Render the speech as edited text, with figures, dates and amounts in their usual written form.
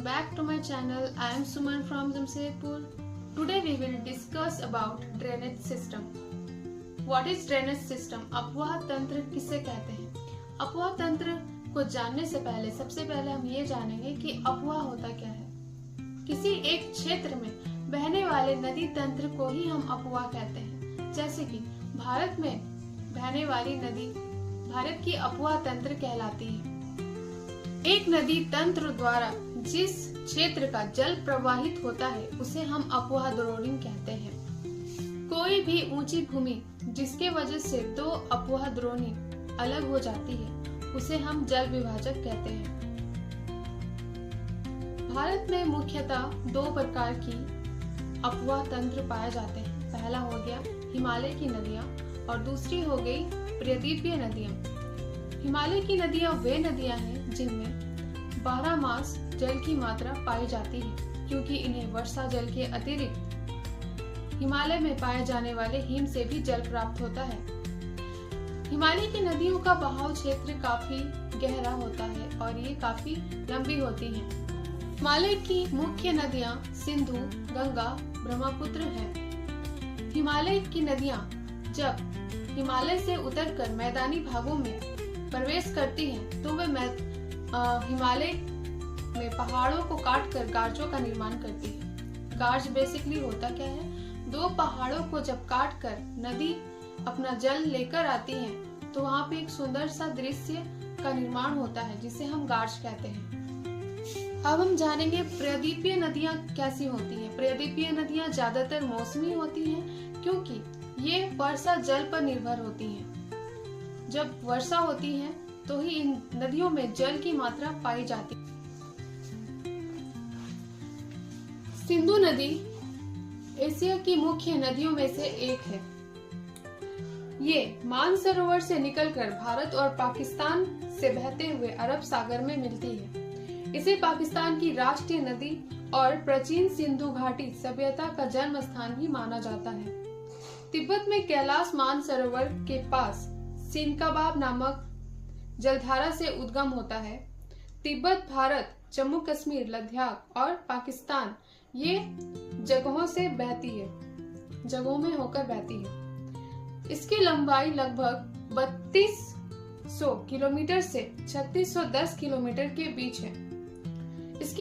welcome back to my channel. I am Suman from Jamshedpur. Today we will discuss about drainage system. What is drainage system? अपवाह तंत्र किसे कहते हैं? अपवाह तंत्र को जानने से पहले सबसे पहले हम ये जानेंगे कि अपवाह होता क्या है। किसी एक क्षेत्र में बहने वाले नदी तंत्र को ही हम अपवाह कहते हैं। जैसे कि भारत में बहने वाली नदी भारत की अपवाह तंत्र कहलाती है। एक नदी तंत्र द्वारा जिस क्षेत्र का जल प्रवाहित होता है उसे हम अपवाह द्रोणी कहते हैं। कोई भी ऊंची भूमि जिसके वजह से दो अपवाह द्रोणी अलग हो जाती है उसे हम जल विभाजक कहते हैं। भारत में मुख्यतः दो प्रकार की अपवाह तंत्र पाए जाते हैं। पहला हो गया हिमालय की नदियां और दूसरी हो गई प्रायद्वीपीय नदियां। हिमालय की नदियां वे नदियां हैं जिनमें 12 मास जल की मात्रा पाई जाती है, क्योंकि इन्हें वर्षा जल के अतिरिक्त हिमालय में पाए जाने वाले हिम से भी जल प्राप्त होता है। हिमालय की नदियों का बहाव क्षेत्र काफी गहरा होता है और ये काफी लंबी होती हैं। हिमालय की मुख्य नदियां सिंधु, गंगा, ब्रह्मपुत्र हैं। हिमालय की नदियां जब हिमालय से उतरकर मैदानी भागों में प्रवेश करती हैं तो वे हिमालय में पहाड़ों को काटकर गार्जों का निर्माण करती है। गार्ज बेसिकली होता क्या है? दो पहाड़ों को जब काटकर नदी अपना जल लेकर आती है तो वहाँ पे एक सुंदर सा दृश्य का निर्माण होता है जिसे हम गार्ज कहते हैं। अब हम जानेंगे प्रायद्वीपीय नदियाँ कैसी होती हैं। प्रायद्वीपीय नदियाँ ज्यादातर मौसमी होती हैं क्योंकि ये वर्षा जल पर निर्भर होती हैं। जब वर्षा होती है तो ही इन नदियों में जल की मात्रा पाई जाती है। सिंधु नदी एशिया की मुख्य नदियों में से एक है। ये मानसरोवर से निकलकर भारत और पाकिस्तान से बहते हुए अरब सागर में मिलती है। इसे पाकिस्तान की राष्ट्रीय नदी और प्राचीन सिंधु घाटी सभ्यता का जन्म स्थान भी माना जाता है। तिब्बत में कैलाश मानसरोवर के पास सिनकाबाब नामक जलधारा से उद्गम होता है। तिब्बत, भारत, जम्मू कश्मीर, लद्दाख और पाकिस्तान ये जगहों में होकर बहती है। इसकी लंबाई लगभग 3200 किलोमीटर से 3610 किलोमीटर के बीच है।